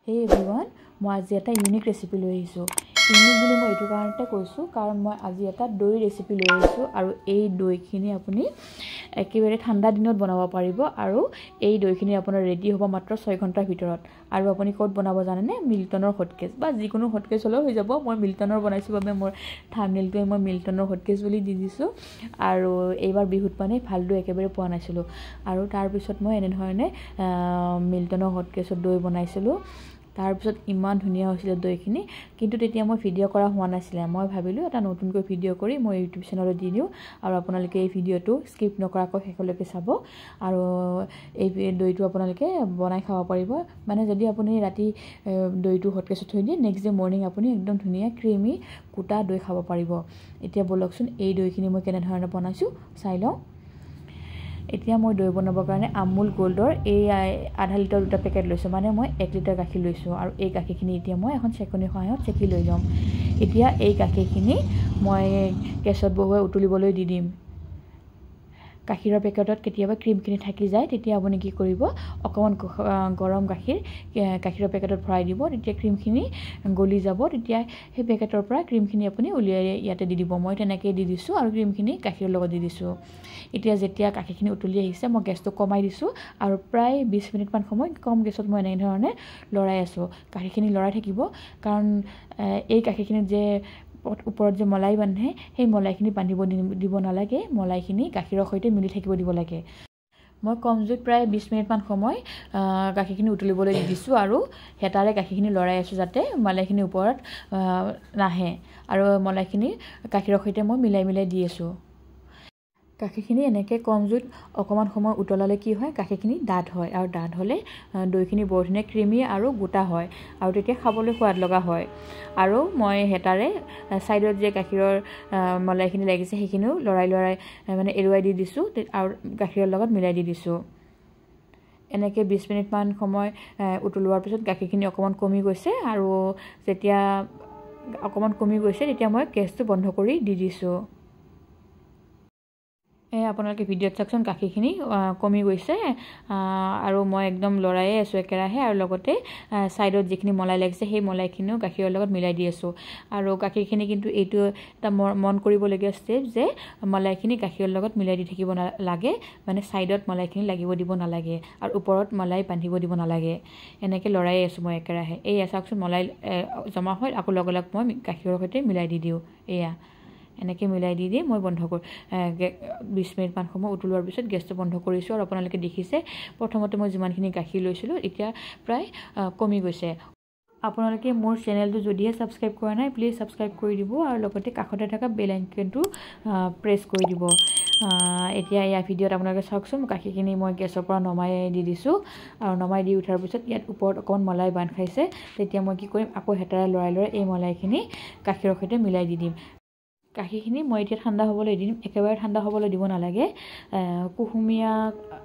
Hey everyone, মই আজি এটা ইউনিক ৰেচিপি লৈ আহিছো। ইউনিক বুলি মই এইটো কাৰণতে কৈছো কাৰণ মই আজি এটা দৈ ৰেচিপি লৈ আহিছো আৰু এই দৈখিনি আপুনি একেবাৰে ঠাণ্ডা দিনত বনাব পাৰিব আৰু এই দৈখিনি আপোনাৰ ৰেডি হ'ব মাত্ৰ 6 ঘণ্টাৰ ভিতৰত। আৰু আপুনি ক'ত বনাব জানেনে? মিল্টনৰ হটকেছ বা যিকোনো হটকেছ হ'লেও হৈ যাব। মই মিল্টনৰ বনাইছো বাবে মোৰ থাম্বনেইলটোৱে মই মিল্টনৰ হটকেছ বুলি দি দিছো আৰু এইবাৰ বিহুত মানে ভাল দৈ একেবাৰে পোৱা নাছিলো আৰু তাৰ পিছত মই এনে ধৰণে মিল্টনৰ হটকেছৰ দৈ বনাইছিলো। তাৰ পিছত ইমান ধুনীয়া হৈছিল দৈখিনি, কিন্তু তেতিয়া মই ভিডিঅ' কৰা হোৱা নাছিল। মই ভাবিলো এটা নতুনকৈ ভিডিঅ' কৰি মই ইউটিউব চেনেলত দি দিওঁ আৰু আপোনালোকে এই ভিডিঅ'টো স্কিপ নকৰাকৈ শেষলৈকে চাব আৰু এই দৈটো আপোনালোকে বনাই খাব পাৰিব। মানে যদি আপুনি ৰাতি দৈটো হটকেছত থৈ দিয়ে, নেক্সট ডে মৰ্নিং আপুনি একদম ধুনীয়া ক্ৰিমি কুটা দৈ খাব পাৰিব। এতিয়া বলকচোন এই দৈখিনি মই কেনে ধৰণে বনাইছো চাই লওঁ। এতিয়া মই দৈ বনাবৰ কাৰণে আমুল গোল্ডৰ এই আধা লিটাৰ দুটা পেকেট লৈছো, মানে মই 1 লিটাৰ গাখীৰ লৈছো আৰু এই গাখীৰখিনি এতিয়া মই এখন চেকনিৰ সহায়ত চেকি লৈ ল'ম। এতিয়া এই গাখীৰখিনি মই গেছত বহুৱাই উতলিবলৈ দি দিম। গাখীৰৰ পেকেটত কেতিয়াবা ক্ৰীমখিনি থাকি যায়, তেতিয়া আপুনি কি কৰিব, অকমান গৰম গাখীৰৰ পেকেটত ভৰাই দিব। তেতিয়া ক্ৰীমখিনি গলি যাব, তেতিয়া সেই পেকেটৰ পৰা ক্ৰীমখিনি আপুনি উলিয়াই ইয়াতে দি দিব। মই তেনেকৈ দি দিছো আৰু ক্ৰীমখিনি গাখীৰৰ লগত দি দিছো। এতিয়া যেতিয়া গাখীৰখিনি উতলি আহিছে, মই গেছটো কমাই দিছো আৰু প্ৰায় 20 মিনিটমান সময় কম গেছত মই এনে ধৰণে লৰাই আছো। গাখীৰখিনি লৰাই থাকিব কাৰণ এই গাখীৰখিনি যে ওপৰত যে মলাই বান্ধে, সেই মলাইখিনি বান্ধিব দিব নালাগে। মলাইখিনি গাখীৰৰ সৈতে মিলি থাকিব দিব লাগে। মই কম জুইত প্ৰায় 20 মিনিটমান সময় গাখীৰখিনি উতলিবলৈ দি দিছো আৰু হেতাৰে গাখীৰখিনি লৰাই আছো যাতে মলাইখিনি ওপৰত নাহে আৰু মলাইখিনি গাখীৰৰ সৈতে মই মিলাই দি আছো। গাখীৰখিনি এনেকৈ কম জুইত অকমান সময় উতলালে কি হয়, গাখীৰখিনি ডাঠ হয় আৰু ডাঠ হ'লে দৈখিনি বৰ ধুনীয়া ক্ৰিমি আৰু গোটা হয় আৰু তেতিয়া খাবলৈ সোৱাদ লগা হয়। আৰু মই হেতাৰে সাইডত যে গাখীৰৰ মলাইখিনি লাগিছে সেইখিনিও লৰাই মানে এৰুৱাই দি দিছো আৰু গাখীৰৰ লগত মিলাই দি দিছো। এনেকৈ 20 মিনিটমান সময় উতলোৱাৰ পিছত গাখীৰখিনি অকমান কমি গৈছে আৰু যেতিয়া অকমান কমি গৈছে তেতিয়া মই গেছটো বন্ধ কৰি দি দিছো। আপোনালোকে ভিডিঅ'ত চাওকচোন, গাখীৰখিনি কমি গৈছে আৰু মই একদম লৰায়ে আছো একেৰাহে আৰু লগতে সাইডত যিখিনি মলাই লাগিছে সেই মলাইখিনিও গাখীৰৰ লগত মিলাই দি আছো। আৰু গাখীৰখিনি কিন্তু এইটো এটা মন কৰিবলগীয়া ষ্টেপ যে মলাইখিনি গাখীৰৰ লগত মিলাই দি থাকিব লাগে, মানে সাইডত মলাইখিনি লাগিব দিব নালাগে আৰু ওপৰত মলাই বান্ধিব দিব নালাগে। এনেকৈ লৰায়ে আছো মই একেৰাহে। চাওকচোন মলাই জমা হয়, আকৌ লগ মই গাখীৰৰ সৈতে মিলাই দি দিওঁ। এনেকৈ মিলাই দি মই বন্ধ কৰি 20 মিনিটমান সময় উতলোৱাৰ পিছত গেছটো বন্ধ কৰিছোঁ আৰু আপোনালোকে দেখিছে প্ৰথমতে মই যিমানখিনি গাখীৰ লৈছিলোঁ এতিয়া প্ৰায় কমি গৈছে। আপোনালোকে মোৰ চেনেলটো যদিহে ছাবস্ক্ৰাইব কৰা নাই, প্লিজ ছাবস্ক্ৰাইব কৰি দিব আৰু লগতে কাষতে থকা বেল আইকনটো প্ৰেছ কৰি দিব। এতিয়া ভিডিঅ'ত আপোনালোকে চাওকচোন, গাখীৰখিনি মই গেছৰ পৰা নমাই দি দিছোঁ আৰু নমাই দি উঠাৰ পিছত ইয়াত ওপৰত অকণমান মলাই বান্ধ খাইছে। তেতিয়া মই কি কৰিম, আকৌ হেতাৰে লৰাই এই মলাইখিনি গাখীৰৰ সৈতে মিলাই দি দিম। গাখীৰখিনি মই এতিয়া ঠাণ্ডা হ'বলৈ দিম, একেবাৰে ঠাণ্ডা হ'বলৈ দিব নালাগে। কুহুমীয়া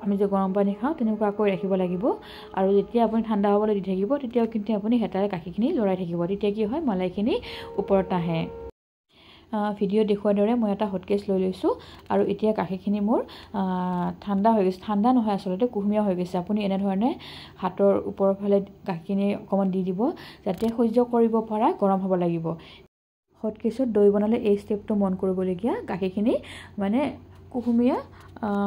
আমি যে গৰম পানী খাওঁ তেনেকুৱাকৈ ৰাখিব লাগিব আৰু যেতিয়া আপুনি ঠাণ্ডা হ'বলৈ দি থাকিব তেতিয়াও কিন্তু আপুনি হেতাৰে গাখীৰখিনি লৰাই থাকিব। তেতিয়া কি হয়, মলাইখিনি ওপৰত নাহে। ভিডিঅ'ত দেখুৱাৰ দৰে মই এটা হটকেছ লৈ লৈছোঁ আৰু এতিয়া গাখীৰখিনি মোৰ ঠাণ্ডা হৈ গৈছে। ঠাণ্ডা নহয় আচলতে, কুহুমীয়া হৈ গৈছে। আপুনি এনেধৰণে হাতৰ ওপৰৰ ফালে গাখীৰখিনি অকণমান দি দিব যাতে সহ্য কৰিব পৰা গৰম হ'ব লাগিব। হটকেছত দৈ বনালে এই ষ্টেপটো মন কৰিবলগীয়া, গাখীৰখিনি মানে কুহুমীয়া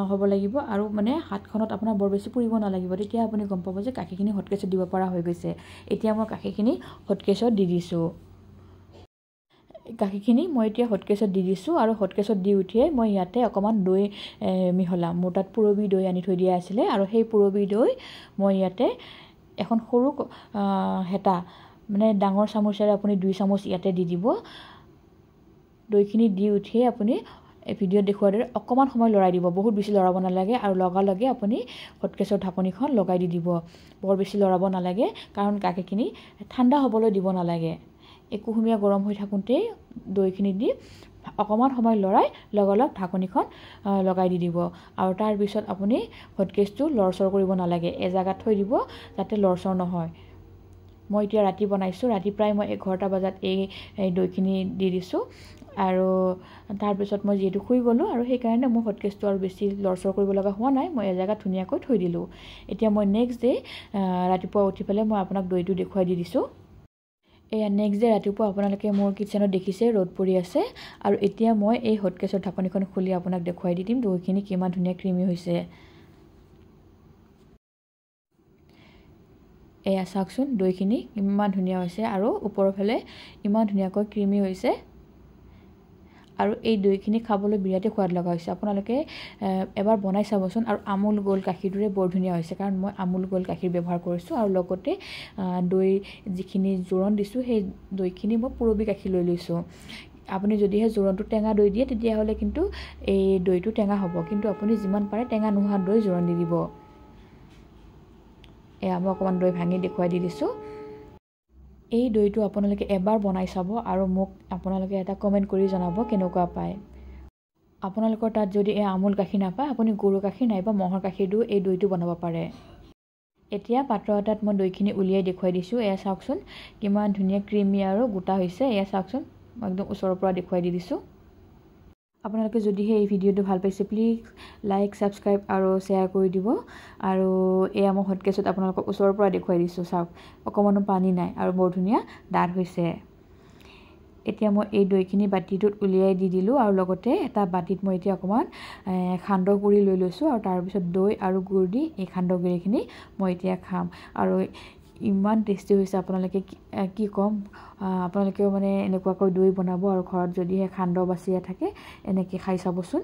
হ'ব লাগিব আৰু মানে হাতখনত আপোনাৰ বৰ বেছি পুৰিব নালাগিব। তেতিয়া আপুনি গম পাব যে গাখীৰখিনি হটকেছত দিব পৰা হৈ গৈছে। এতিয়া মই গাখীৰখিনি হটকেছত দি দিছোঁ। গাখীৰখিনি মই এতিয়া হটকেছত দি দিছোঁ আৰু হটকেছত দি উঠিয়ে মই ইয়াতে অকণমান দৈ মিহলাম। মোৰ তাত পুৰবী দৈ আনি থৈ দিয়া আছিলে আৰু সেই পুৰবী দৈ মই ইয়াতে এখন সৰু হেতা, মানে ডাঙৰ চামুচেৰে আপুনি 2 চামুচ ইয়াতে দি দিব। দৈখিনি দি উঠিয়ে আপুনি ভিডিঅ'ত দেখুৱাৰ দৰে অকণমান সময় লৰাই দিব। বহুত বেছি লৰাব নালাগে আৰু লগে আপুনি হটকেছৰ ঢাকনিখন লগাই দি দিব। বৰ বেছি লৰাব নালাগে কাৰণ গাখীৰখিনি ঠাণ্ডা হ'বলৈ দিব নালাগে। কুহুমীয়া গৰম হৈ থাকোঁতেই দৈখিনি দি অকণমান সময় লৰাই লগ ঢাকনিখন লগাই দি দিব আৰু তাৰ পিছত আপুনি হটকেছটো লৰচৰ কৰিব নালাগে। এজেগাত থৈ দিব যাতে লৰচৰ নহয়। মই এতিয়া ৰাতি বনাইছোঁ, ৰাতি প্ৰায় মই 11টা বজাত এই দৈখিনি দি দিছোঁ। আৰু তাৰপিছত মই যিহেতু শুই গ'লোঁ আৰু সেইকাৰণে মোৰ হটকেছটো আৰু বেছি লৰচৰ কৰিব লগা হোৱা নাই, মই এজেগাত ধুনীয়াকৈ থৈ দিলোঁ। এতিয়া মই নেক্সট ডে ৰাতিপুৱা উঠি পেলাই মই আপোনাক দৈটো দেখুৱাই দি দিছোঁ। এয়া নেক্সট ডে ৰাতিপুৱা আপোনালোকে মোৰ কিটচেনত দেখিছে ৰ'দ পৰি আছে, আৰু এতিয়া মই এই হটকেছৰ ঢাকনিখন খুলি আপোনাক দেখুৱাই দি দিম দৈখিনি কিমান ধুনীয়া ক্ৰিমি হৈছে। এয়া চাওকচোন দৈখিনি ইমান ধুনীয়া হৈছে আৰু ওপৰৰ ফালে ইমান ধুনীয়াকৈ ক্ৰিমি হৈছে, আৰু এই দৈখিনি খাবলৈ বিৰাটেই সোৱাদ লগা হৈছে। আপোনালোকে এবাৰ বনাই চাবচোন। আৰু আমুল গোল্ড গাখীৰটোৰে বৰ ধুনীয়া হৈছে, কাৰণ মই আমুল গোল্ড গাখীৰ ব্যৱহাৰ কৰিছোঁ, আৰু লগতে দৈ যিখিনি জোৰণ দিছোঁ সেই দৈখিনি মই পুৰবী গাখীৰ লৈ লৈছোঁ। আপুনি যদিহে জোৰণটো টেঙা দৈ দিয়ে তেতিয়াহ'লে কিন্তু এই দৈটো টেঙা হ'ব, কিন্তু আপুনি যিমান পাৰে টেঙা নোহোৱা দৈ জোৰণ দি দিব। এয়া মই অকণমান দৈ ভাঙি দেখুৱাই দি দিছোঁ। এই দৈটো আপোনালোকে এবাৰ বনাই চাব আৰু মোক আপোনালোকে এটা কমেণ্ট কৰি জনাব কেনেকুৱা পায়। আপোনালোকৰ তাত যদি এই আমুল গাখীৰ নাপায়, আপুনি গৰু গাখীৰ নাইবা ম'হৰ গাখীৰ দিও এই দৈটো বনাব পাৰে। এতিয়া পাত্ৰ এটাত মই দৈখিনি উলিয়াই দেখুৱাই দিছোঁ। এয়া চাওকচোন কিমান ধুনীয়া ক্ৰিমি আৰু গোটা হৈছে। এয়া চাওকচোন মই একদম ওচৰৰ পৰা দেখুৱাই দি দিছোঁ। আপোনালোকে যদিহে এই ভিডিঅ'টো ভাল পাইছে প্লিজ লাইক, ছাবস্ক্ৰাইব আৰু শ্বেয়াৰ কৰি দিব। আৰু এয়া মই হটকেছত আপোনালোকক ওচৰৰ পৰা দেখুৱাই দিছোঁ। চাওক অকণমানো পানী নাই আৰু বৰ ধুনীয়া ডাঠ হৈছে। এতিয়া মই এই দৈখিনি বাতিটোত উলিয়াই দি দিলোঁ, আৰু লগতে এটা বাতিত মই এতিয়া অকণমান সান্দহ গুড়ি লৈ লৈছোঁ, আৰু তাৰপিছত দৈ আৰু গুড় দি এই সান্দহ গুড়িখিনি মই এতিয়া খাম। আৰু ইমান টেষ্টি হৈছে, আপোনালোকে কি ক'ম, আপোনালোকেও মানে এনেকুৱাকৈ দৈ বনাব, আৰু ঘৰত যদিহে সান্দহ বাচিয়া থাকে এনেকৈ খাই চাবচোন।